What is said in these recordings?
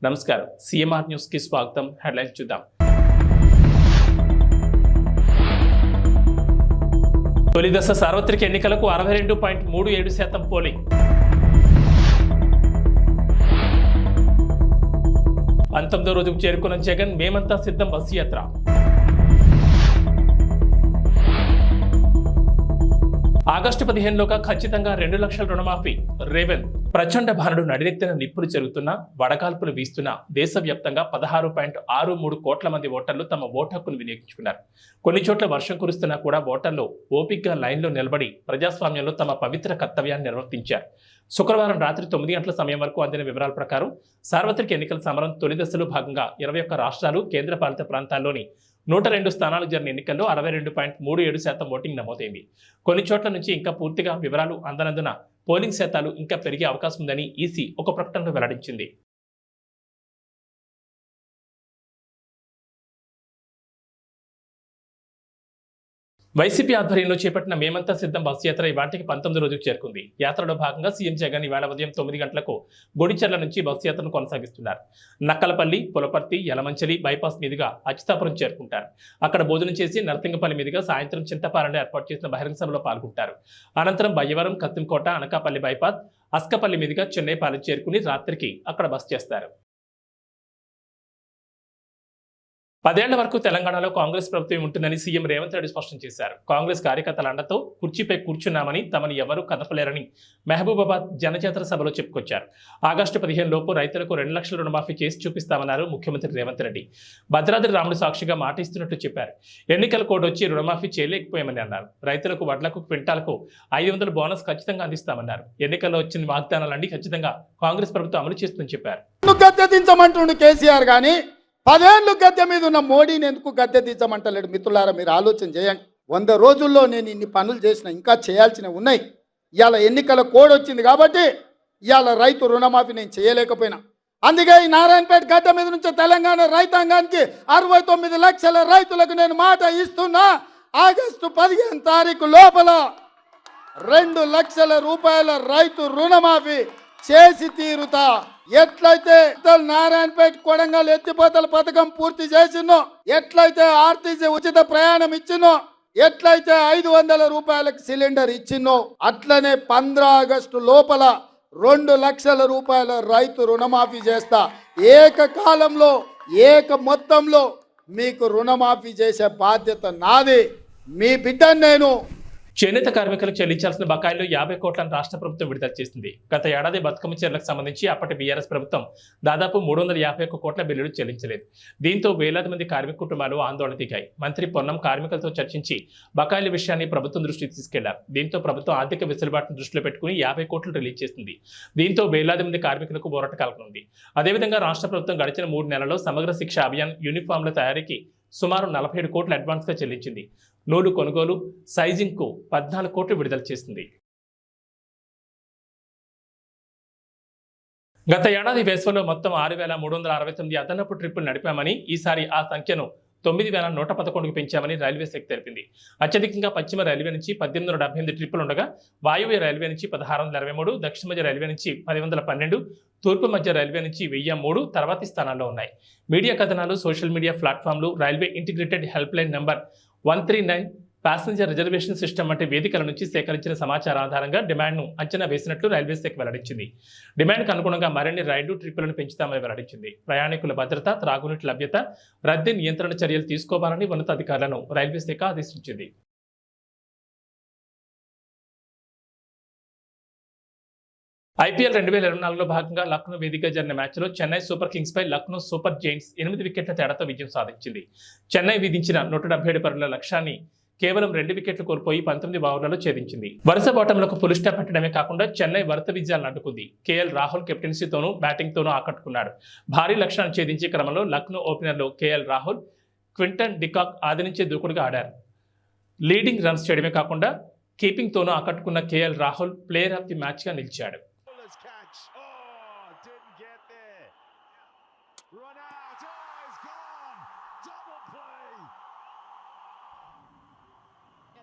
నమస్కారం, CMR news కి స్వాగతం. హెడ్లైన్స్ చూద్దాం. తొలి దశ సార్వత్రిక ఎన్నికలకు 62.37% పోలింగ్. పంతొమ్మిదో రోజుకు చేరుకున్న జగన్ మేమంతా సిద్ధం బస్సు యాత్ర. ఆగస్టు 15లోగా ఖచ్చితంగా 2 లక్షల రుణమాఫీ. రేవంత్ ప్రచండ భానుడు నడినెత్తిన నిప్పులు జరుగుతున్నా, వడగాల్పులు వీస్తున్నా దేశవ్యాప్తంగా 16.63 కోట్ల మంది ఓటర్లు తమ ఓటు హక్కును వినియోగించుకున్నారు. కొన్ని చోట్ల వర్షం కురుస్తున్నా కూడా ఓటర్లు ఓపికగా లైన్లో నిలబడి ప్రజాస్వామ్యంలో తమ పవిత్ర కర్తవ్యాన్ని నిర్వర్తించారు. శుక్రవారం రాత్రి 9 గంటల సమయం వరకు అందిన వివరాల ప్రకారం సార్వత్రిక ఎన్నికల సమరం తొలి దశలో భాగంగా 21 రాష్ట్రాలు, కేంద్రపాలిత ప్రాంతాల్లోని 102 స్థానాలకు జరిగిన ఎన్నికల్లో 62.37% ఓటింగ్ నమోదైంది. కొన్ని చోట్ల నుంచి ఇంకా పూర్తిగా వివరాలు అందనందున పోలింగ్ శాతాలు ఇంకా పెరిగే అవకాశం ఉందని ఈసీ ఒక ప్రకటనలో వెల్లడించింది. వైసీపీ ఆధ్వర్యంలో చేపట్టిన మేమంతా సిద్ధం బస్సు యాత్ర ఇవాటికి 19 రోజుకు చేరుకుంది. యాత్రలో భాగంగా సీఎం జగన్ ఇవాళ ఉదయం 9 గంటలకు గొడిచెర్ల నుంచి బస్సు యాత్రను కొనసాగిస్తున్నారు. నక్కలపల్లి, పులపర్తి, యలమంచలి బైపాస్ మీదుగా అచ్యుతాపురం చేరుకుంటారు. అక్కడ భోజనం చేసి నర్సింగపల్లి మీదుగా సాయంత్రం చింతపాలెంలో ఏర్పాటు చేసిన బహిరంగ సభలో పాల్గొంటారు. అనంతరం బయ్యవరం, కత్తింకోట, అనకాపల్లి బైపాస్, అస్కపల్లి మీదుగా చెన్నైపాలెం చేరుకుని రాత్రికి అక్కడ బస చేస్తారు. 10 ఏళ్ల వరకు తెలంగాణలో కాంగ్రెస్ ప్రభుత్వం ఉంటుందని సీఎం రేవంత్ రెడ్డి స్పష్టం చేశారు. కాంగ్రెస్ కార్యకర్తల అండతో కుర్చీపై కూర్చున్నామని, తమని ఎవరూ కదపలేరని మహబూబాబాద్ జనజాతర సభలో చెప్పుకొచ్చారు. ఆగస్టు 15 లోపు రైతులకు 2 లక్షల రుణమాఫీ చేసి చూపిస్తామన్నారు ముఖ్యమంత్రి రేవంత్ రెడ్డి. భద్రాద్రి రాముడు సాక్షిగా మాట ఇస్తున్నట్టు చెప్పారు. ఎన్నికల కోడ్ వచ్చి రుణమాఫీ చేయలేకపోయామని అన్నారు. రైతులకు వడ్లకు క్వింటాలకు 500 బోనస్ ఖచ్చితంగా అందిస్తామన్నారు. ఎన్నికల్లో వచ్చిన వాగ్దానాలన్నీ ఖచ్చితంగా కాంగ్రెస్ ప్రభుత్వం అమలు చేస్తుందని చెప్పారు. కేసీఆర్ గానీ 10 ఏళ్ళు గద్దె మీద ఉన్న మోడీని ఎందుకు గద్దె దించమంటలేడు? మిత్రులారా, మీరు ఆలోచన చేయండి. 100 రోజుల్లో నేను ఇన్ని పనులు చేసిన, ఇంకా చేయాల్సినవి ఉన్నాయి. ఇవాళ ఎన్నికల కోడ్ వచ్చింది కాబట్టి ఇవాళ రైతు రుణమాఫీ నేను చేయలేకపోయినా. అందుకే ఈ నారాయణపేట గడ్డ మీద నుంచి తెలంగాణ రైతాంగానికి 69 లక్షల రైతులకు నేను మాట ఇస్తున్నా. ఆగస్టు 15 తారీఖు లోపల 2 లక్షల రూపాయల రైతు రుణమాఫీ చేసి తీరుతా. ఎట్లయితే నారాయణపేట కొడంగల్ ఎత్తిపోతల పథకం పూర్తి చేసినో, ఎట్లయితే ఆర్టీసీ ఉచిత ప్రయాణం ఇచ్చినో, ఎట్లయితే 500 రూపాయలకు సిలిండర్ ఇచ్చినో, అట్లనే 15 ఆగస్టు లోపల 2 లక్షల రూపాయల రైతు రుణమాఫీ చేస్తా. ఏకకాలంలో మొత్తంలో మీకు రుణమాఫీ చేసే బాధ్యత నాది. మీ బిడ్డను నేను. చేనేత కార్మికులకు చెల్లించాల్సిన బకాయిలు 50 కోట్లను రాష్ట్ర ప్రభుత్వం విడుదల చేసింది. గత ఏడాది బతుకమ్మ చీరలకు సంబంధించి అప్పటి బీఆర్ఎస్ ప్రభుత్వం దాదాపు 351 కోట్ల బిల్లులు చెల్లించలేదు. దీంతో వేలాది మంది కార్మిక కుటుంబాలు ఆందోళన దిగాయి. మంత్రి పొన్నం కార్మికులతో చర్చించి బకాయిల విషయాన్ని ప్రభుత్వం దృష్టికి తీసుకెళ్లారు. దీంతో ప్రభుత్వం ఆర్థిక వెసులుబాటును దృష్టిలో పెట్టుకుని 50 కోట్లు రిలీజ్ చేసింది. దీంతో వేలాది మంది కార్మికులకు ఊరట కలగనుంది. అదేవిధంగా రాష్ట్ర ప్రభుత్వం గడిచిన 3 నెలల్లో సమగ్ర శిక్ష అభియాన్ యూనిఫామ్ల తయారీకి సుమారు 47 కోట్లు అడ్వాన్స్గా చెల్లించింది. నూలు కొనుగోలు, సైజింగ్కు 14 కోట్లు విడుదల చేసింది. గత ఏడాది వేసవిలో మొత్తం 6,369 అదనపు ట్రిప్పులు నడిపామని, ఈసారి ఆ సంఖ్యను 9,111కు పెంచామని రైల్వే శాఖ తెలిపింది. అత్యధికంగా పశ్చిమ రైల్వే నుంచి 1,878 ట్రిప్పులు ఉండగా, వాయువ్య రైల్వే నుంచి 1,623, దక్షిణ మధ్య రైల్వే నుంచి 1,112, తూర్పు మధ్య రైల్వే నుంచి 1,003 తర్వాతి స్థానాల్లో ఉన్నాయి. మీడియా కథనాలు, సోషల్ మీడియా ప్లాట్ఫామ్లు, railway integrated help line number 139, passenger reservation system వంటి వేదికల నుంచి సేకరించిన సమాచారం ఆధారంగా డిమాండ్ను అంచనా వేసినట్లు రైల్వే శాఖ వెల్లడించింది. డిమాండ్కు అనుగుణంగా మరిన్ని రైళ్లు, ట్రిప్పులను పెంచుతామని వెల్లడించింది. ప్రయాణికుల భద్రత, త్రాగునీటి లభ్యత, రద్దీ నియంత్రణ చర్యలు తీసుకోవాలని ఉన్నతాధికారులను రైల్వే శాఖ ఆదేశించింది. ఐపీఎల్ 2024లో భాగంగా లక్నో వేదికగా జరిగిన మ్యాచ్లో చెన్నై సూపర్ కింగ్స్ పై లక్నో సూపర్ జైంట్స్ 8 వికెట్ల తేడాతో విజయం సాధించింది. చెన్నై విధించిన 177 పరుగుల లక్ష్యాన్ని కేవలం 2 వికెట్లు కోల్పోయి 19 ఓవర్లలో ఛేదించింది. వరుస బాటంలకు ఫుల్ స్టాప్ పెట్టడమే కాకుండా చెన్నై వరుస విజయాలను అడ్డుకుంది. కేఎల్ రాహుల్ కెప్టెన్సీతోనూ బ్యాటింగ్తోనూ ఆకట్టుకున్నాడు. భారీ లక్ష్యాన్ని ఛేదించే క్రమంలో లక్నో ఓపెనర్లు కేఎల్ రాహుల్, క్వింటన్ డికాక్ ఆదినించే దూకుడుగా ఆడారు. లీడింగ్ రన్స్ చేయడమే కాకుండా కీపింగ్తోనూ ఆకట్టుకున్న KL Rahul player of the మ్యాచ్గా నిలిచాడు.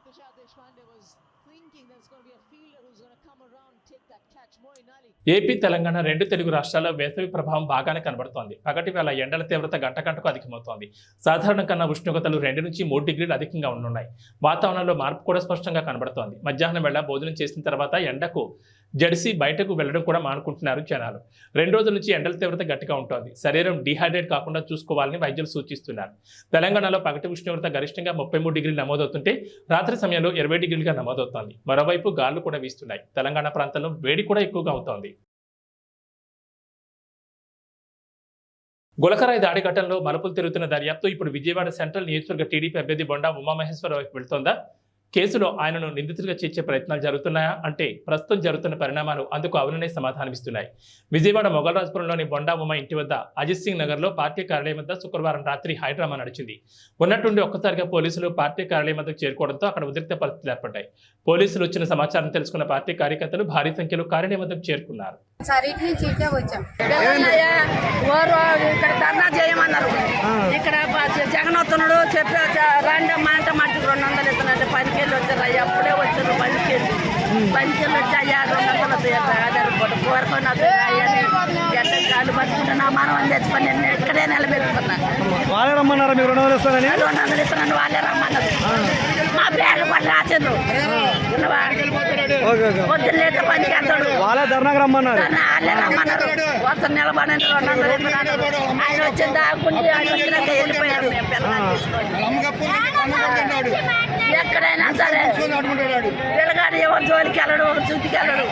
Tushar Deshpande was thinking there's going to be a fielder who's going to come around and take that catch. Moeen Ali. AP Telangana రెండు తెలుగు రాష్ట్రాల్లో వేసవి ప్రభావం బాగానే కనబడుతోంది. పగటి వేళ ఎండల తీవ్రత గంట గంటకు అధికమవుతోంది. సాధారణం కన్నా ఉష్ణోగ్రతలు 2 నుంచి 3 డిగ్రీలు అధికంగా ఉండనున్నాయి. వాతావరణంలో మార్పు కూడా స్పష్టంగా కనబడుతోంది. మధ్యాహ్నం వేళ భోజనం చేసిన తర్వాత ఎండకు జడిసి బయటకు వెళ్లడం కూడా మానుకుంటున్నారు జనాలు. 2 రోజుల నుంచి ఎండల తీవ్రత గట్టిగా ఉంటుంది. శరీరం డిహైడ్రేట్ కాకుండా చూసుకోవాలని వైద్యులు సూచిస్తున్నారు. తెలంగాణలో పగటి ఉష్ణోగ్రత గరిష్టంగా 33 డిగ్రీలు నమోదవుతుంటే రాత్రి సమయంలో 20 డిగ్రీలుగా నమోదవుతోంది. మరోవైపు గాలులు కూడా వీస్తున్నాయి. తెలంగాణ ప్రాంతంలో వేడి కూడా ఎక్కువగా అవుతోంది. గులకరాయి దాడి ఘటనలో మలుపులు తిరుగుతున్న దర్యాప్తు ఇప్పుడు విజయవాడ సెంట్రల్ నియోజకవర్గ టీడీపీ అభ్యర్థి బొండా ఉమామహేశ్వరరావు వైపు వెళ్తోందా? కేసులో ఆయనను నిందితుడిగా చేర్చే ప్రయత్నాలు జరుగుతున్నాయా అంటే ప్రస్తుతం జరుగుతున్న పరిణామాలు అందుకు అవుననే సమాధానమిస్తున్నాయి. విజయవాడ మొగల్రాజ్పురంలోని బొండా ఉమా ఇంటి వద్ద అజిత్ సింగ్ నగర్లో పార్టీ కార్యాలయం వద్ద శుక్రవారం రాత్రి హైడ్రామా నడిచింది. ఉన్నట్టుండి ఒక్కసారిగా పోలీసులు పార్టీ కార్యాలయం వద్దకు చేరుకోవడంతో అక్కడ ఉద్రిక్త పరిస్థితులు ఏర్పడ్డాయి. పోలీసులు వచ్చిన సమాచారం తెలుసుకున్న పార్టీ కార్యకర్తలు భారీ సంఖ్యలో కార్యాలయం వద్దకు చేరుకున్నారు. ఇక్కడ ధర్నా చేయమన్నారు. ఇక్కడ జగన్ వస్తున్నాడు చెప్పి రండి మంట మట్టికి 200 ఇస్తున్నట్టు 10 కేళ్ళు వచ్చారు. అప్పుడే వచ్చారు 10 కేళ్ళు వచ్చి అయ్యా 200 కోరుకొని ఎట్ట కాళ్ళు పట్టుకుంటే నా మనం తెచ్చుకొని నేను ఇక్కడే నిలబెట్టుకున్నా. వాళ్ళే రమ్మన్నారా మీకు 200 ఇస్తానని? 200 ఇస్తున్నాను వాళ్ళే రమ్మన్నారు. మా పేర్లు కూడా రాసిండ్రు. పొద్దున్న లేక పనికి వెళ్తాడు. వాళ్ళే ధర్నాకు రమ్మన్నారు. వాళ్ళే రమ్మన్నారు. వస్తా నిలబడి 200 ఇస్తున్నాడు. ఆయన వచ్చిన దాకుండి ఆయన వచ్చినాక వెళ్ళిపోయాడు. మేము పిల్లగాడు ఎక్కడైనా సరే పిల్లగాడు ఎవరు జోలికి వెళ్ళడు, ఒక చుట్టుకి వెళ్ళడు.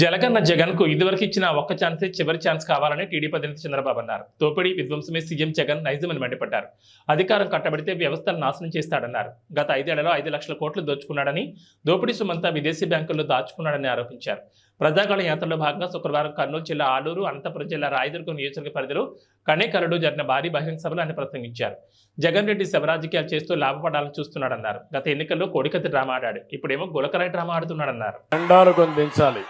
జలగన్న జగన్ కు ఇదివరకు ఇచ్చిన ఒక్క ఛాన్సే చివరి ఛాన్స్ కావాలని టీడీపీ అధినేత చంద్రబాబు అన్నారు. తోపిడి విధ్వంసమే సీఎం జగన్ నైజమని మండిపడ్డారు. అధికారం కట్టబడితే వ్యవస్థను నాశనం చేస్తాడన్నారు. గత 5 ఏళ్లలో 5 లక్షల కోట్లు దోచుకున్నాడని, దోపిడీ సొమ్మంతా విదేశీ బ్యాంకుల్లో దాచుకున్నాడని ఆరోపించారు. ప్రజాగళ యాత్రలో భాగంగా శుక్రవారం కర్నూలు జిల్లా ఆలూరు, అనంతపురం జిల్లా రాయదుర్గం నియోజకవర్గ పరిధిలో కనేకరలో జరిగిన భారీ బహిరంగ సభలో ఆయన ప్రసంగించారు. జగన్ రెడ్డి శవరాజకీయాలు చేస్తూ లాభపడాలని చూస్తున్నాడన్నారు. గత ఎన్నికల్లో కోడికత్తి డ్రామా ఆడాడు, ఇప్పుడేమో గులకరాయి డ్రామా ఆడుతున్నాడన్నారు. జెండాలు కొన్ని దించాలి,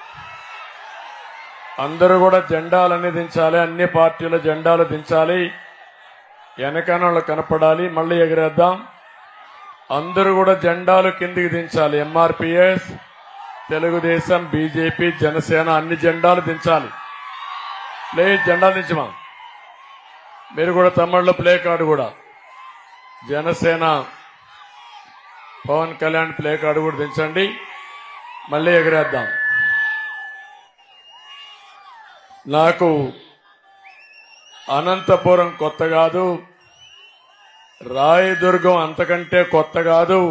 అందరూ కూడా జెండాలన్నీ దించాలి, అన్ని పార్టీల జెండాలు దించాలి, వెనకనోళ్ళు కనపడాలి, మళ్ళీ ఎగిరేద్దాం. అందరూ కూడా జెండాలు కిందికి దించాలి. ఎంఆర్పిఎస్, తెలుగుదేశం, బీజేపీ, జనసేన అన్ని జెండాలు దించాలి. ప్లీజ్ జెండాలు దించమా. మీరు కూడా తమిళలో ప్లే కార్డు కూడా జనసేన పవన్ కళ్యాణ్ ప్లే కార్డు కూడా దించండి, మళ్ళీ ఎగిరేద్దాం. నాకు అనంతపురం కొత్త కాదు, రాయదుర్గం అంతకంటే కొత్త కాదు.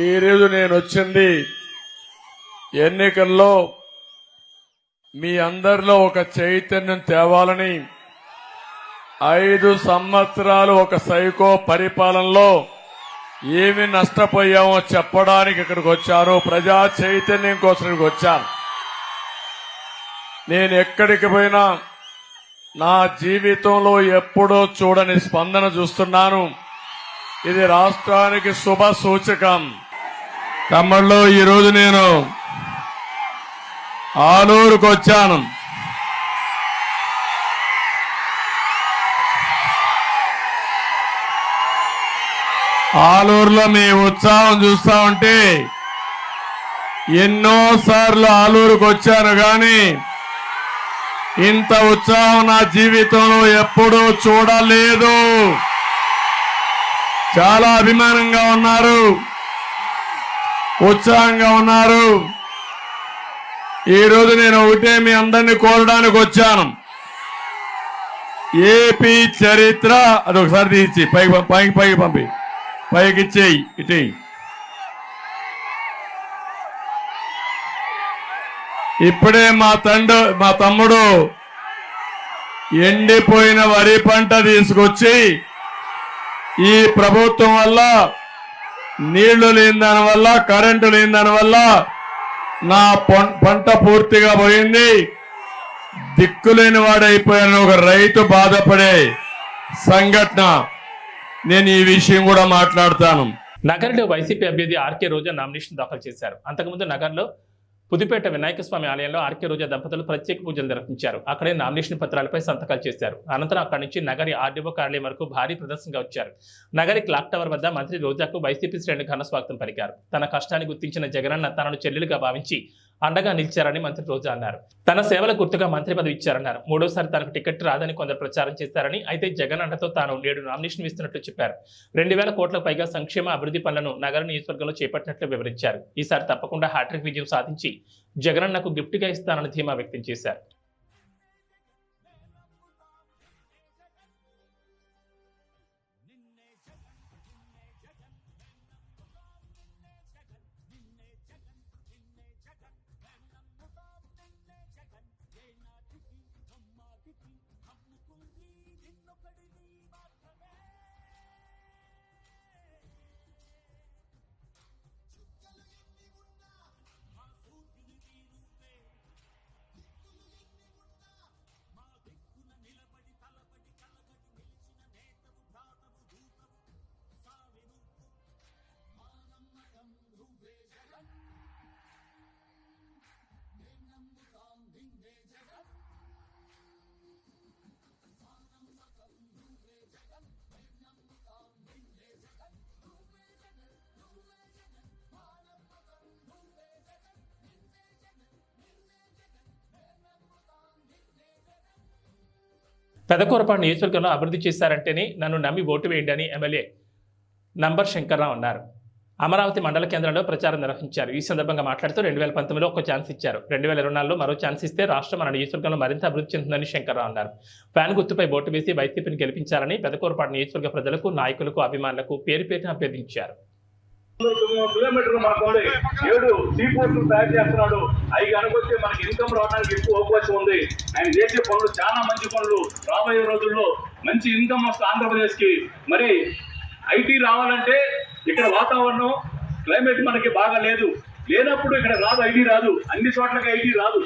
ఈరోజు నేను వచ్చింది ఎన్నికల్లో మీ అందరిలో ఒక చైతన్యం తేవాలని. 5 సంవత్సరాలు ఒక సైకో పరిపాలనలో ఏమి నష్టపోయామో చెప్పడానికి ఇక్కడికి వచ్చాను. ప్రజా చైతన్యం కోసం ఇక్కడికి వచ్చాను. నేను ఎక్కడికి పోయినా నా జీవితంలో ఎప్పుడూ చూడని స్పందన చూస్తున్నాను. ఇది రాష్ట్రానికి శుభ సూచకం. తమ్ముళ్ళు, ఈరోజు నేను ఆలూరుకు వచ్చాను. ఆలూరులో మీ ఉత్సాహం చూస్తా ఉంటే ఎన్నోసార్లు ఆలూరుకు వచ్చాను, కానీ ఇంత ఉత్సాహం నా జీవితంలో ఎప్పుడూ చూడలేదు. చాలా అభిమానంగా ఉన్నారు, ఉత్సాహంగా ఉన్నారు. ఈరోజు నేను ఒకటే మీ అందరినీ కోరడానికి వచ్చాను. ఏపీ చరిత్ర అదొకసారి తీసి పైకి పంపి పైకి ఇచ్చేయి. ఇటు ఇప్పుడే మా తమ్ముడు ఎండిపోయిన వరి పంట తీసుకొచ్చి ఈ ప్రభుత్వం వల్ల, నీళ్లు లేని దాని వల్ల, కరెంటు లేని దాని వల్ల నా పంట పూర్తిగా పోయింది, దిక్కులేని వాడైపోయాను ఒక రైతు బాధపడే సంఘటన. నేను ఈ విషయం కూడా మాట్లాడతాను. నగర్లో వైసీపీ అభ్యర్థి ఆర్కే రోజా నామినేషన్ దాఖలు చేశారు. అంతకుముందు నగర్లో పుదుపేట వినాయక స్వామి ఆలయంలో ఆర్కే రోజా దంపతులు ప్రత్యేక పూజలు నిర్వహించారు. అక్కడే నామినేషన్ పత్రాలపై సంతకాలు చేశారు. అనంతరం అక్కడి నుంచి నగరి ఆర్డీఓ కార్యాలయం వరకు భారీ ప్రదర్శనగా వచ్చారు. నగరి క్లాక్ టవర్ వద్ద మంత్రి రోజాకు వైసీపీ శ్రేణులు ఘన స్వాగతం పలికారు. తన కష్టాన్ని గుర్తించిన జగనన్న తనను చెల్లెలుగా భావించి అండగా నిలిచారని మంత్రి రోజా అన్నారు. తన సేవల గుర్తుగా మంత్రి పదవి ఇచ్చారన్నారు. మూడోసారి తనకు టికెట్ రాదని కొందరు ప్రచారం చేశారని, అయితే జగన్ అండతో తాను నేడు నామినేషన్ ఇస్తున్నట్లు చెప్పారు. 2000 కోట్లకు పైగా సంక్షేమ అభివృద్ధి పనులను నగర నియోజకవర్గంలో చేపట్టినట్లు వివరించారు. ఈసారి తప్పకుండా హ్యాట్రిక్ విజయం సాధించి జగనన్నకు గిఫ్ట్గా ఇస్తానని ధీమా వ్యక్తం చేశారు. పెదకూరపాడు నియోజకవర్గంలో అభివృద్ధి చేశారంటేనే నన్ను నమ్మి ఓటు వేయండి అని ఎమ్మెల్యే నంబర్ శంకర్రావు అన్నారు. అమరావతి మండల కేంద్రంలో ప్రచారం నిర్వహించారు. ఈ సందర్భంగా మాట్లాడుతూ 2019లో ఒక ఛాన్స్ ఇచ్చారు, 2024లో మరో ఛాన్స్ ఇస్తే రాష్ట్రం మన నియోజకవర్గంలో మరింత అభివృద్ధి చెందుతుందని శంకర్రావు అన్నారు. ఫ్యాన్ గుర్తుపై ఓటు వేసి వైసీపీని గెలిపించాలని పెదకూరపాడు నియోజకవర్గ ప్రజలకు, నాయకులకు, అభిమానులకు పేరు పేరున అభ్యర్థించారు. కిలోమీటర్లు మనకోండి 7 సీ పోర్టులు తయారు చేస్తున్నాడు. అవి కనుకొస్తే మనకి ఇన్కమ్ రావడానికి ఎక్కువ అవకాశం ఉంది. ఆయన చేసే పనులు చాలా మంచి పనులు. రాబోయే రోజుల్లో మంచి ఇన్కమ్ వస్తుంది ఆంధ్రప్రదేశ్ కి. మరి ఐటీ రావాలంటే ఇక్కడ వాతావరణం క్లైమేట్ మనకి బాగా లేనప్పుడు ఇక్కడ రాదు, ఐటీ రాదు. అన్ని చోట్లకి ఐటీ రాదు.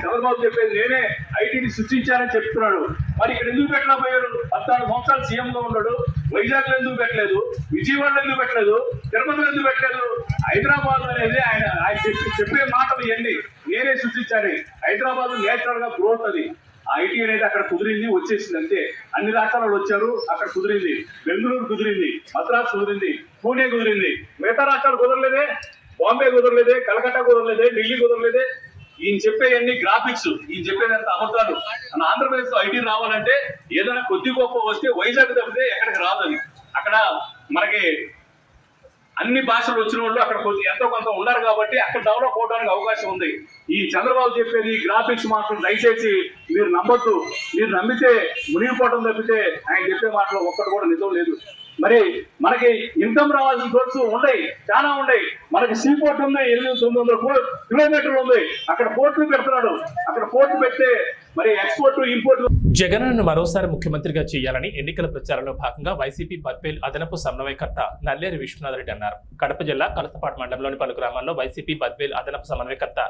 చంద్రబాబు చెప్పేది నేనే ఐటీని సృష్టించారని చెప్తున్నాడు. మరి ఇక్కడ ఎందుకు పెట్టలేకపోయారు? 14 సంవత్సరాలు సీఎం గా ఉన్నాడు. వైజాగ్ లో ఎందుకు పెట్టలేదు? విజయవాడలో ఎందుకు పెట్టలేదు? తిరుపతిలో ఎందుకు పెట్టలేదు? హైదరాబాద్ అనేది ఆయన చెప్పే మాటలు ఇవన్నీ నేనే సృష్టించాను. హైదరాబాద్ నేచురల్ గా గ్రోత్ అది. ఐటీ అనేది అక్కడ కుదిరింది, వచ్చేసింది అంతే. అన్ని రాష్ట్రాలు వచ్చారు, అక్కడ కుదిరింది. బెంగళూరు కుదిరింది, మద్రాసు కుదిరింది, పూణే కుదిరింది. మిగతా రాష్ట్రాలు కుదరలేదే. బాంబే కుదరలేదే, కలకత్తా కుదరలేదే, ఢిల్లీ కుదరలేదే. ఈయన చెప్పేవన్నీ గ్రాఫిక్స్, ఈయన చెప్పేదంతా అబద్ధాలు. మన ఆంధ్రప్రదేశ్ లో ఐటీ రావాలంటే ఏదైనా కొద్ది గొప్ప వస్తే వైజాగ్ తప్పితే ఎక్కడికి రాదు. అది అక్కడ మనకి అన్ని భాషలు వచ్చిన వాళ్ళు అక్కడ ఎంతో కొంత ఉన్నారు కాబట్టి అక్కడ డెవలప్ అవడానికి అవకాశం ఉంది. ఈ చంద్రబాబు చెప్పేది గ్రాఫిక్స్ మాత్రం దయచేసి మీరు నమ్మొద్దు. మీరు నమ్మితే మునిగిపోవడం తప్పితే ఆయన చెప్పే మాటలు ఒక్కటి కూడా నిజం లేదు. మరి మనకి ఇన్కమ్ రావాల్సిన సోర్స్ ఉన్నాయి, చాలా ఉన్నాయి. మనకి సీ పోర్ట్ ఉంది, 800-900 కిలోమీటర్లు ఉంది. అక్కడ పోర్టులు పెడుతున్నాడు. అక్కడ పోర్టు పెడితే మరి ఎక్స్పోర్ట్ ఇంపోర్ట్. జగన్ను మరోసారి ముఖ్యమంత్రిగా చేయాలని ఎన్నికల ప్రచారంలో భాగంగా వైసీపీ బద్వేల్ అదనపు సమన్వయకర్త నల్లేరు విశ్వనాథ్ రెడ్డి అన్నారు. కడప జిల్లా కలసపాటు మండలంలోని పలు గ్రామాల్లో వైసీపీ బద్వేల్ అదనపు సమన్వయకర్త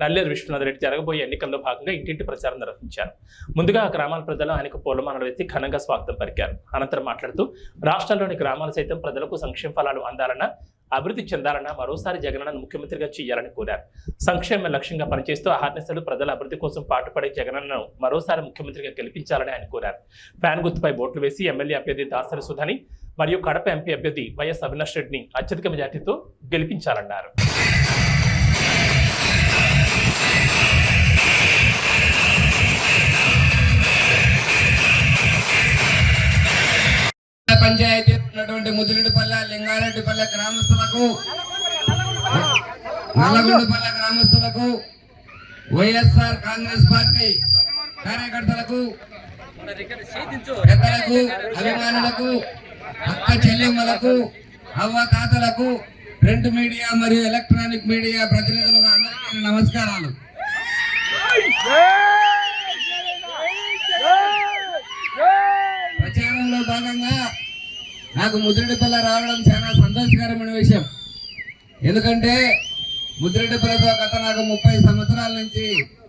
నల్లేరు విశ్వనాథ్ రెడ్డి జరగబోయే ఎన్నికల్లో భాగంగా ఇంటింటి ప్రచారం నిర్వహించారు. ముందుగా ఆ గ్రామాల ప్రజలు ఆయనకు పూలమాలలు వేసి ఘనంగా స్వాగతం పలికారు. అనంతరం మాట్లాడుతూ రాష్ట్రంలోని గ్రామాలు సైతం ప్రజలకు సంక్షేమ ఫలాలు అందాలన్నా, అభివృద్ధి చెందాలన్నా మరోసారి జగనన్నను ముఖ్యమంత్రిగా చేయాలని కోరారు. సంక్షేమ లక్ష్యంగా పనిచేస్తూ అహర్నిశలు ప్రజల అభివృద్ధి కోసం పాటుపడే జగనన్నను మరోసారి ముఖ్యమంత్రిగా గెలిపించాలని ఆయన కోరారు. ఫ్యాన్ గుర్తుపై ఓట్లు వేసి ఎమ్మెల్యే అభ్యర్థి దాసరి సుధని మరియు కడప ఎంపీ అభ్యర్థి వైఎస్ అవినాష్ రెడ్డిని అత్యధిక మెజార్టీతో గెలిపించాలన్నారు. పంచాయతీ ఉన్నటువంటి ముదిరెడ్డిపల్లె, లింగారెడ్డిపల్లె గ్రామస్తులకు, నల్లగొండపల్లె గ్రామస్తులకు, వైఎస్ఆర్ కాంగ్రెస్ పార్టీ కార్యకర్తలకు, పెద్దలకు, అభిమానులకు, అక్క చెల్లెమ్మలకు, అవ్వతాతలకు, ప్రింట్ మీడియా మరియు ఎలక్ట్రానిక్ మీడియా ప్రతినిధులకు అందరికీ నమస్కారాలు. ప్రచారంలో భాగంగా నాకు ముదిరెడ్డిపల్లె రావడం చాలా సంతోషకరమైన విషయం. ఎందుకంటే ముదిరెడ్డిపల్లెతో గత నాకు 30 సంవత్సరాల నుంచి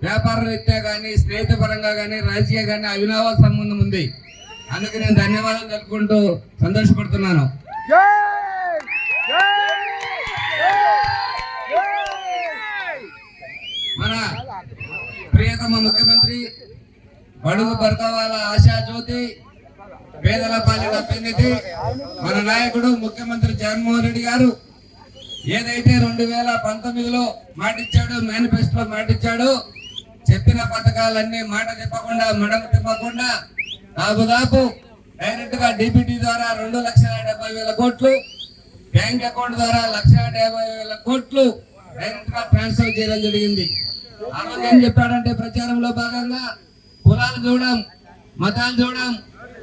వ్యాపార రీత్యా కానీ, స్నేహితపరంగా కానీ, రాజకీయ కానీ అవినావ సంబంధం ఉంది. అందుకే నేను ధన్యవాదాలు తెలుపుకుంటూ సంతోషపడుతున్నాను. ప్రియతమ ముఖ్యమంత్రి, బడుగు వర్గాల ఆశా జ్యోతి, పేదల పాలిట పెన్నిధి మన నాయకుడు ముఖ్యమంత్రి జగన్మోహన్ రెడ్డి గారు ఏదైతే 2019లో మాటిచ్చాడో, మేనిఫెస్టోలో మాటిచ్చాడో, చెప్పిన పథకాలన్నీ మాట చెప్పకుండా మడమ తిప్పకుండా దాదాపు డైరెక్ట్ గా డిబిటీ ద్వారా 2,70,000 కోట్లు, బ్యాంక్ అకౌంట్ ద్వారా 1,50,000 కోట్లు డైరెక్ట్ గా ట్రాన్స్ఫర్ చేయడం జరిగింది. ఆ రోజు ఏం చెప్పాడంటే ప్రచారంలో భాగంగా కులాలు చూడం, మతాలు చూడం,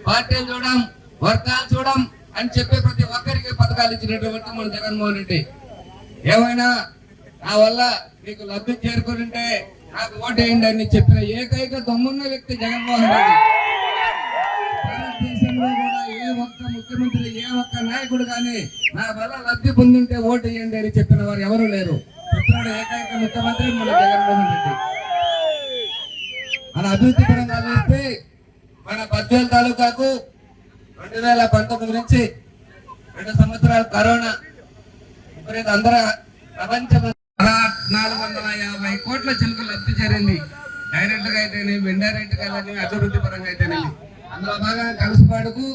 పార్టీలు చూడం, వర్గాలు చూడం అని చెప్పే ప్రతి ఒక్కరికి పథకాలు ఇచ్చినటువంటి మన జగన్మోహన్ రెడ్డి. ఏమైనా నా వల్ల మీకు లబ్ధి చేరుకుంటే నాకు ఓటేయండి అని చెప్పిన ఏకైక దమ్మున్న వ్యక్తి జగన్మోహన్ రెడ్డి. భారతదేశంలో కూడా ఏ ఒక్క ముఖ్యమంత్రి, ఏ ఒక్క నాయకుడు కానీ నా వల్ల లబ్ధి పొందింటే ఓటేయండి అని చెప్పిన వారు ఎవరు లేరు. చెప్పినాడు ఏకైక ముఖ్యమంత్రి మన జగన్మోహన్ రెడ్డి. మన అభివృద్ధి పరంగా చూస్తే మన బద్వేల్ తాలూకాకు 2019 నుంచి 2 సంవత్సరాలు కరోనా అందరూ ప్రపంచం 450 కోట్ల చిలుకలు లబ్ధి చేరింది. డైరెక్ట్ గా అయితేనేమి, ఇండైరెక్ట్ గా అభివృద్ధి పరంగా అయితేనేమి. అందులో భాగంగా కలసపాడుకు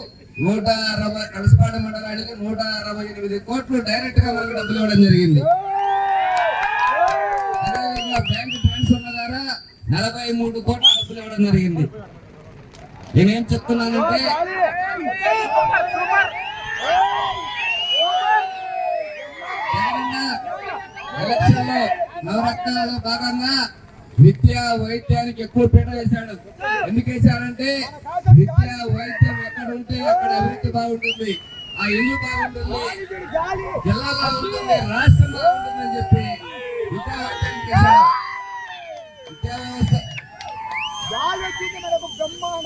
160, కలసపాడు మండలానికి 168 కోట్లు డైరెక్ట్ గా మనకు డబ్బులు ఇవ్వడం జరిగింది. అదేవిధంగా బ్యాంకు ట్రాన్స్ఫర్ ద్వారా 43 కోట్ల డబ్బులు ఇవ్వడం జరిగింది. నేనేం చెప్తున్నానంటే ఎలక్షన్ లో నవరత్నాల్లో భాగంగా విద్యా వైద్యానికి ఎక్కువ పీట వేశాడు. ఎందుకు వేశాడంటే విద్యా వైద్యం ఎక్కడ ఉంటే అక్కడ అభివృద్ధి బాగుంటుంది, ఆ ఇల్లు బాగుంటుంది, జిల్లా బాగుంటుంది, రాష్ట్రం బాగుంటుందని చెప్పి విద్యా వైద్యానికి వేశాడు.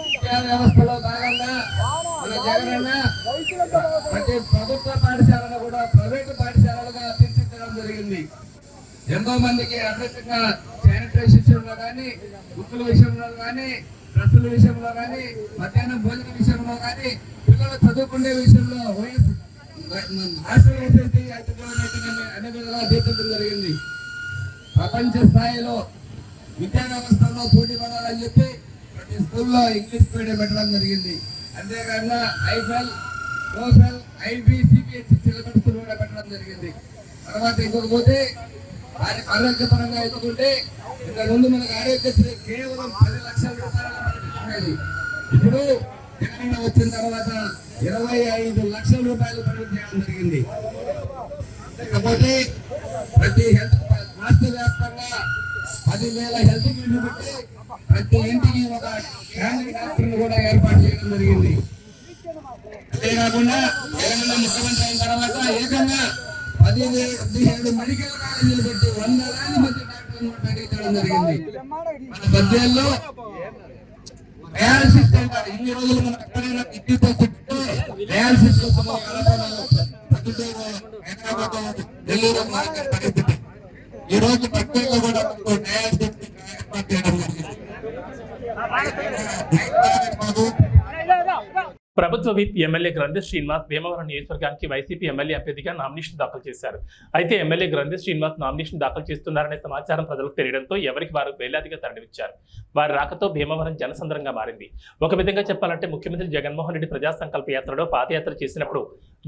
విద్యా వ్యవస్థలో భాగంగా మన జగనన్న ప్రతి ప్రభుత్వ పాఠశాలను కూడా ప్రైవేటు పాఠశాలలుగా తీర్చిదిద్దడం జరిగింది. ఎంతో మందికి అద్భుతంగా శానిటరీ విషయంలో కానీ, బుక్కుల విషయంలో కానీ, డ్రెస్సుల విషయంలో కానీ, మధ్యాహ్నం భోజన విషయంలో కానీ, పిల్లలు చదువుకునే విషయంలో అనే విధంగా తీర్చడం జరిగింది. ప్రపంచ స్థాయిలో విద్యా వ్యవస్థలో పోటీ పడాలని చెప్పి ప్రతి స్కూల్లో ఇంగ్లీష్ మీడియం పెట్టడం జరిగింది. అంతేకాకుండా Eiffel, TOEFL, IB, CBSE syllabus కూడా పెట్టడం జరిగింది. తర్వాత ఇంకొక పోతే ఆరోగ్యపరంగా ఎదుర్కొంటే ఇంత ముందు మనకు ఆరోగ్యశ్రీ కేవలం 10 లక్షల రూపాయలు, ఇప్పుడు తెలంగాణ వచ్చిన తర్వాత 25 లక్షల రూపాయలు పరిమితి చేయడం జరిగింది. లేకపోతే ప్రతి హెల్త్ రాష్ట్ర వ్యాప్తంగా 10,000 హెల్త్ క్లినిక్ పెట్టి ప్రతి ఇంటికి ఒక ఫ్యామిలీ డాక్టర్ కూడా ఏర్పాటు చేయడం జరిగింది. అంతేకాకుండా తెలంగాణ ముఖ్యమంత్రి అయిన తర్వాత ఏకంగా 17 మెడికల్ కాలేజీలు పెట్టి 100,000 మంది డాక్టర్లను ప్రకటించడం జరిగింది. మన బద్వేల్లో డయాలసిస్ సెంటర్, ఇన్ని రోజులు మనం ఎక్కడైనా కిడ్నీతో చుట్టూ డయాలసిస్ ఢిల్లీలో పరిస్థితి. ఈ రోజు బద్వేల్లో కూడా డయాలసిస్ ఏర్పాటు చేయడం జరిగింది. ప్రభుత్వ విప్ ఎమ్మెల్యే గ్రంథి శ్రీనివాస్ భీమవరం నియోజకవర్గానికి వైసీపీ ఎమ్మెల్యే అభ్యర్థిగా నామినేషన్ దాఖలు చేశారు. అయితే ఎమ్మెల్యే గ్రంథి శ్రీనివాస్ నామినేషన్ దాఖలు చేస్తున్నారనే సమాచారం ప్రజలకు తెలియడంతో ఎవరికి వారు వేలాదిగా తరలివచ్చారు. వారి రాకతో భీమవరం జనసంద్రంగా మారింది. ఒక విధంగా చెప్పాలంటే ముఖ్యమంత్రి జగన్మోహన్ రెడ్డి ప్రజా సంకల్ప యాత్రలో పాదయాత్ర చేసినప్పుడు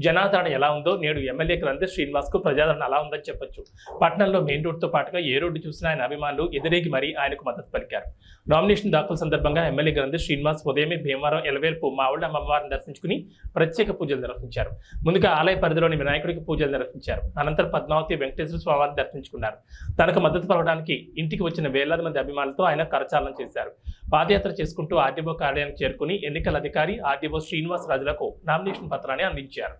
జనాదరణ ఎలా ఉందో నేడు ఎమ్మెల్యే గ్రంథి శ్రీనివాస్ కు ప్రజాదరణ అలా ఉందని చెప్పొచ్చు. పట్టణంలో మెయిన్ రోడ్డుతో పాటుగా ఏ రోడ్డు చూసినా ఆయన అభిమానులు ఎదురేగి మరీ ఆయనకు మద్దతు పలికారు. నామినేషన్ దాఖలు సందర్భంగా ఎమ్మెల్యే గ్రంథి శ్రీనివాస్ ఉదయమే భీమవరం ఎలవేల్పు మావుళ్ళ అమ్మవారిని దర్శించుకుని ప్రత్యేక పూజలు నిర్వహించారు. ముందుగా ఆలయ పరిధిలోని వినాయకుడికి పూజలు నిర్వహించారు. అనంతరం పద్మావతి వెంకటేశ్వర స్వామిని దర్శించుకున్నారు. తనకు మద్దతు పలకడానికి ఇంటికి వచ్చిన వేలాది మంది అభిమానులతో ఆయన కరచాలనం చేశారు. పాదయాత్ర చేసుకుంటూ ఆర్డీఓ కార్యాలయానికి చేరుకుని ఎన్నికల అధికారి ఆర్డీఓ శ్రీనివాస్ రాజులకు నామినేషన్ పత్రాన్ని అందించారు.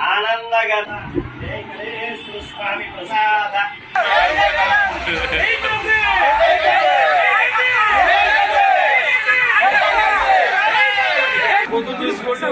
ఆనందగత జయ గణేశ్వర స్వామి ప్రసాద తీసుకోండి.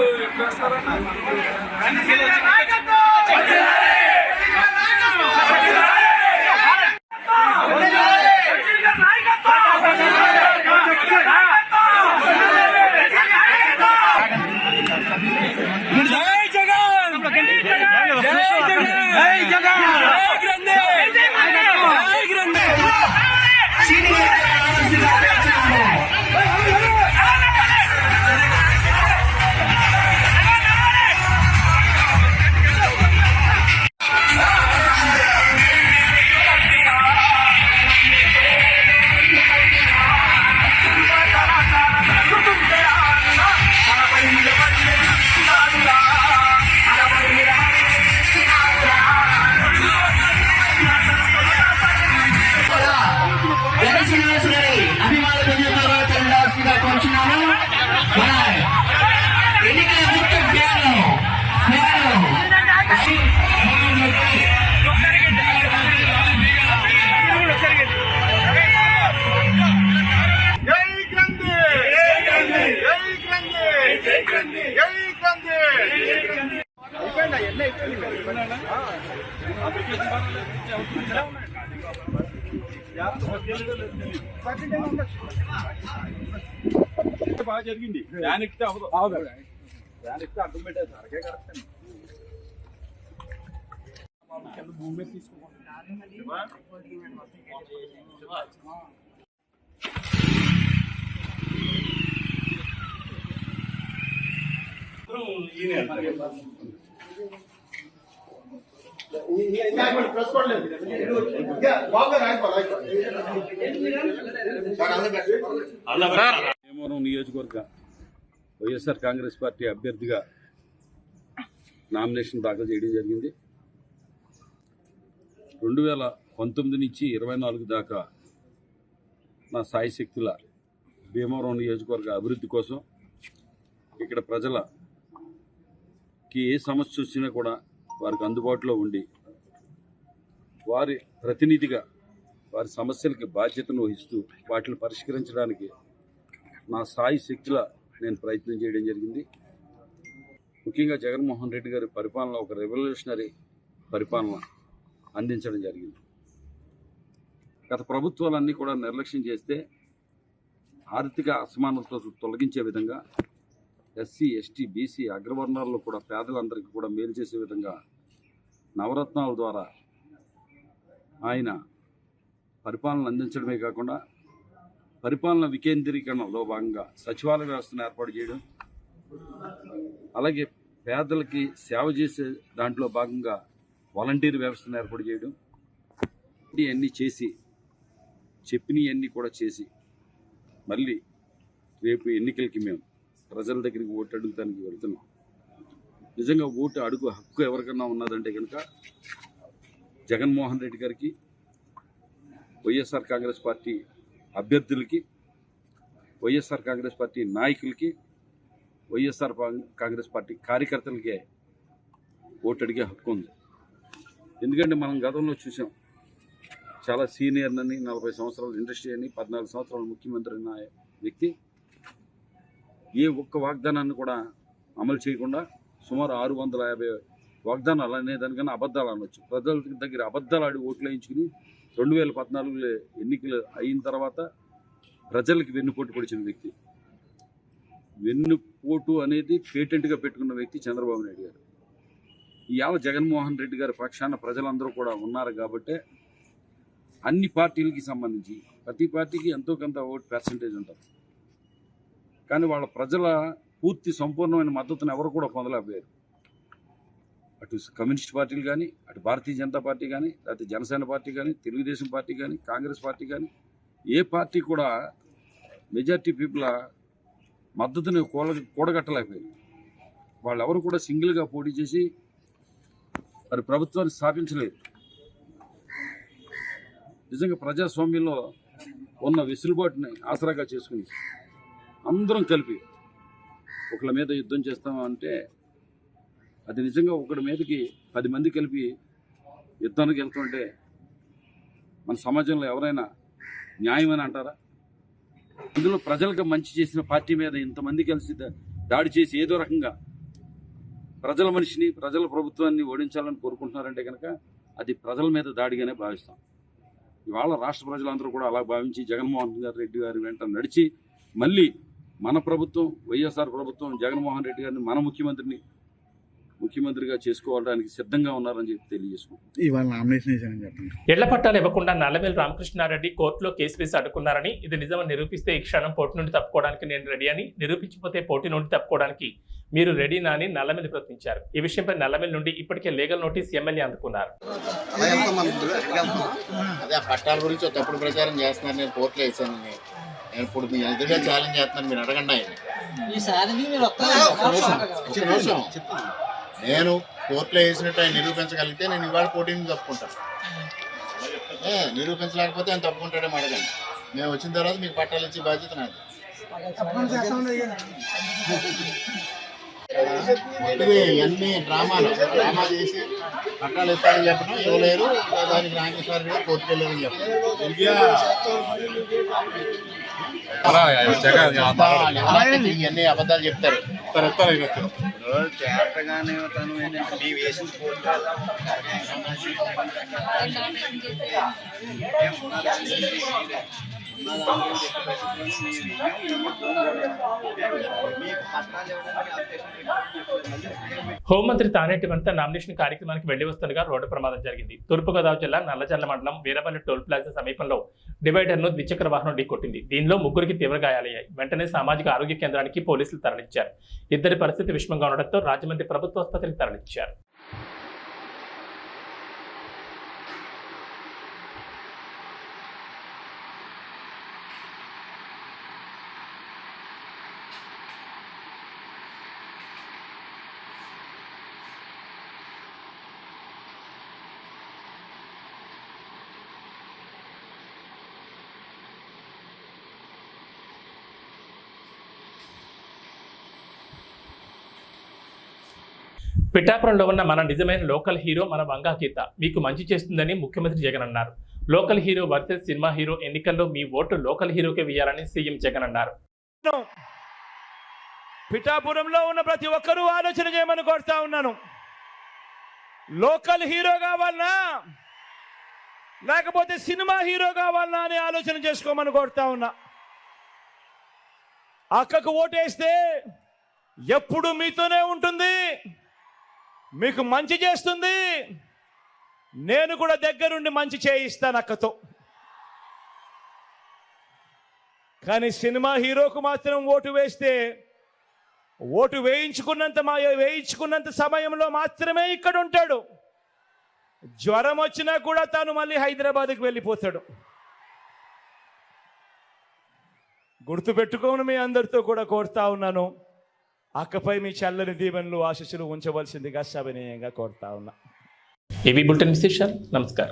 బాగా జరిగింది. దానికి అవ్వదు. దానికి అడ్డం పెట్టేది అరకే కరెక్ట్. భూమి మీద తీసుకోవాలి. భీమవరం నియోజకవర్గ వైఎస్ఆర్ కాంగ్రెస్ పార్టీ అభ్యర్థిగా నామినేషన్ దాఖలు చేయడం జరిగింది. 2019 నుంచి 24 దాకా నా సాయశక్తుల భీమవరం నియోజకవర్గ అభివృద్ధి కోసం ఇక్కడ ప్రజలకి ఏ సమస్య వచ్చినా కూడా వారికి అందుబాటులో ఉండి వారి ప్రతినిధిగా వారి సమస్యలకి బాధ్యతను వహిస్తూ వాటిని పరిష్కరించడానికి నా స్థాయి శక్తుల నేను ప్రయత్నం చేయడం జరిగింది. ముఖ్యంగా జగన్మోహన్ రెడ్డి గారి పరిపాలన ఒక రెవల్యూషనరీ పరిపాలన అందించడం జరిగింది. గత ప్రభుత్వాలన్నీ కూడా నిర్లక్ష్యం చేస్తే ఆర్థిక అసమానతతో తొలగించే విధంగా ఎస్సీ, ఎస్టీ, బీసీ అగ్రవర్ణాల్లో కూడా పేదలందరికీ కూడా మేలు చేసే విధంగా నవరత్నాల ద్వారా ఆయన పరిపాలన అందించడమే కాకుండా పరిపాలన వికేంద్రీకరణలో భాగంగా సచివాలయ వ్యవస్థను ఏర్పాటు చేయడం, అలాగే పేదలకి సేవ చేసే దాంట్లో భాగంగా వాలంటీర్ వ్యవస్థను ఏర్పాటు చేయడం, ఇవన్నీ చేసి చెప్పినవన్నీ కూడా చేసి మళ్ళీ రేపు ఎన్నికలకి మేము ప్రజల దగ్గరికి ఓటు అడుగుతానికి వెళ్తున్నాం. నిజంగా ఓటు అడుగు హక్కు ఎవరికన్నా ఉన్నదంటే కనుక జగన్మోహన్ రెడ్డి గారికి, వైఎస్ఆర్ కాంగ్రెస్ పార్టీ అభ్యర్థులకి, వైఎస్ఆర్ కాంగ్రెస్ పార్టీ నాయకులకి, వైఎస్ఆర్ కాంగ్రెస్ పార్టీ కార్యకర్తలకే ఓటు అడిగే హక్కు ఉంది. ఎందుకంటే మనం గతంలో చూసాం, చాలా సీనియర్ అని 40 సంవత్సరాల ఇండస్ట్రీ అని 14 సంవత్సరాల ముఖ్యమంత్రి అన్న వ్యక్తి ఏ ఒక్క వాగ్దానాన్ని కూడా అమలు చేయకుండా సుమారు 650 వాగ్దానాలు అనేదానికన్నా అబద్ధాలు అనొచ్చు, ప్రజల దగ్గర అబద్ధాలు ఆడి ఓట్లు వేయించుకుని 2014 ఎన్నికలు అయిన తర్వాత ప్రజలకి వెన్నుపోటు పొడిచిన వ్యక్తి. వెన్నుపోటు అనేది పేటెంట్గా పెట్టుకున్న వ్యక్తి చంద్రబాబు నాయుడు గారు. ఇవాళ జగన్మోహన్ రెడ్డి గారి పక్షాన ప్రజలందరూ కూడా ఉన్నారు కాబట్టి అన్ని పార్టీలకి సంబంధించి ప్రతి పార్టీకి ఎంతో కొంత ఓట్ పర్సంటేజ్ ఉంటుంది. కానీ వాళ్ళ ప్రజల పూర్తి సంపూర్ణమైన మద్దతును ఎవరు కూడా పొందలేకపోయారు. అటు కమ్యూనిస్ట్ పార్టీలు కానీ, అటు భారతీయ జనతా పార్టీ కానీ, లేకపోతే జనసేన పార్టీ కానీ, తెలుగుదేశం పార్టీ కానీ, కాంగ్రెస్ పార్టీ కానీ, ఏ పార్టీ కూడా మెజార్టీ పీపుల్ మద్దతుని కూడగట్టలేకపోయారు. వాళ్ళెవరు కూడా సింగిల్గా పోటీ చేసి మరి ప్రభుత్వాన్ని స్థాపించలేదు. నిజంగా ప్రజాస్వామ్యంలో ఉన్న వెసులుబాటుని ఆసరాగా చేసుకుని అందరం కలిపి ఒకళ్ళ మీద యుద్ధం చేస్తామంటే అది నిజంగా ఒకడి మీదకి 10 మంది కలిపి యుద్ధానికి వెళ్తుంటే మన సమాజంలో ఎవరైనా న్యాయమని అంటారా? ఇందులో ప్రజలకు మంచి చేసిన పార్టీ మీద ఇంతమంది కలిసి దాడి చేసి ఏదో రకంగా ప్రజల మనిషిని, ప్రజల ప్రభుత్వాన్ని ఓడించాలని కోరుకుంటున్నారంటే కనుక అది ప్రజల మీద దాడిగానే భావిస్తాం. ఇవాళ రాష్ట్ర ప్రజలందరూ కూడా అలా భావించి జగన్మోహన్ రెడ్డి గారి వెంట నడిచి మళ్ళీ మన ప్రభుత్వం, వైఎస్ఆర్ ప్రభుత్వం, జగన్మోహన్ రెడ్డి గారిని మన ముఖ్యమంత్రిగా చేసుకోవడానికి సిద్ధంగా ఉన్నారని చెప్పి తెలియజేసుకుంటాం. ఇవాళ నామినేషన్ వేసానని చెప్పండి. ఇళ్ల పట్టాలు ఇవ్వకుండా నల్లమేలు రామకృష్ణారెడ్డి కోర్టులో కేసు వేసి అడ్డుకున్నారని, ఇది నిజమని నిరూపిస్తే ఈ క్షణం పోటీ నుండి తప్పుకోవడానికి నేను రెడీ అని, నిరూపించకపోతే పోటీ నుండి తప్పుకోవడానికి మీరు రెడీనా అని నల్లమేలు ప్రశ్నించారు. ఈ విషయంపై నల్లమేలు నుండి ఇప్పటికే లీగల్ నోటీస్ ఎమ్మెల్యే అందుకున్నారు. అదే ఆ పట్టాల గురించి తప్పుడు ప్రచారం చేస్తున్నారు. నేను కోర్టులో వేసాను. నేను ఇప్పుడు మీ ఎదురుగా ఛాలెంజ్ చేస్తున్నాను. మీరు అడగండి ఆయన. నేను కోర్టులో వేసినట్టు ఆయన నిరూపించగలిగితే నేను ఇవాళ పోటీని తప్పుకుంటాను. నిరూపించలేకపోతే ఆయన తప్పుకుంటాడేమో అడగండి. మేము వచ్చిన తర్వాత మీకు పట్టాలు ఇచ్చే బాధ్యత నాది. ఇవన్నీ డ్రామా చేసి పట్టాలు ఇస్తారని చెప్పడం, ఇవ్వలేరు, దానికి రామకృష్ణారెడ్డి గారు కోర్టుకు వెళ్ళారని చెప్పడం, ఇవన్నీ అబద్ధాలు చెప్తారు. చేతగానే తను ఏంటంటే మీ వేసిన హోంమంత్రి తానేటి వనిత నామినేషన్ కార్యక్రమానికి వెళ్లి వస్తుండగా రోడ్డు ప్రమాదం జరిగింది. తూర్పుగోదావరి జిల్లా నల్లజర్ల మండలం వీరపల్లి టోల్ ప్లాజా సమీపంలో డివైడర్ను ద్విచక్ర వాహనం ఢీకొట్టింది. దీనిలో ముగ్గురికి తీవ్ర గాయాలయ్యాయి. వెంటనే సామాజిక ఆరోగ్య కేంద్రానికి పోలీసులు తరలించారు. ఇద్దరి పరిస్థితి విషమంగా ఉండడంతో రాజమండ్రి ప్రభుత్వ ఆసుపత్రికి తరలించారు. పిఠాపురంలో ఉన్న మన నిజమైన లోకల్ హీరో మన వంగా గీత మీకు మంచి చేస్తుందని ముఖ్యమంత్రి జగన్ అన్నారు. Local hero versus cinema hero ఎన్నికల్లో మీ ఓటు లోకల్ హీరోకే వేయాలని సీఎం జగన్ అన్నారు. పిఠాపురంలో ఉన్న ప్రతి ఒక్కరూ ఆలోచన చేయమని కోరుతా ఉన్నాను. లోకల్ హీరో కావాలనా లేకపోతే సినిమా హీరో కావాలనా అని ఆలోచన చేసుకోమని కోరుతా ఉన్నా. అక్కకు ఓటేస్తే ఎప్పుడు మీతోనే ఉంటుంది, మీకు మంచి చేస్తుంది. నేను కూడా దగ్గరుండి మంచి చేయిస్తాను అక్కతో. కానీ సినిమా హీరోకు మాత్రం ఓటు వేస్తే ఓటు వేయించుకున్నంత సమయంలో మాత్రమే ఇక్కడ ఉంటాడు. జ్వరం వచ్చినా కూడా తాను మళ్ళీ హైదరాబాద్కి వెళ్ళిపోతాడు. గుర్తుపెట్టుకోని మీ అందరితో కూడా కోరుతా ఉన్నాను. అక్కపై మీ చల్లని దీవెనలు ఆశీస్సులు ఉంచవలసిందిగా సవినయంగా కోరుతా ఉన్నా. ఏబీ బులెటిన్ విశేషాలు. నమస్కారం.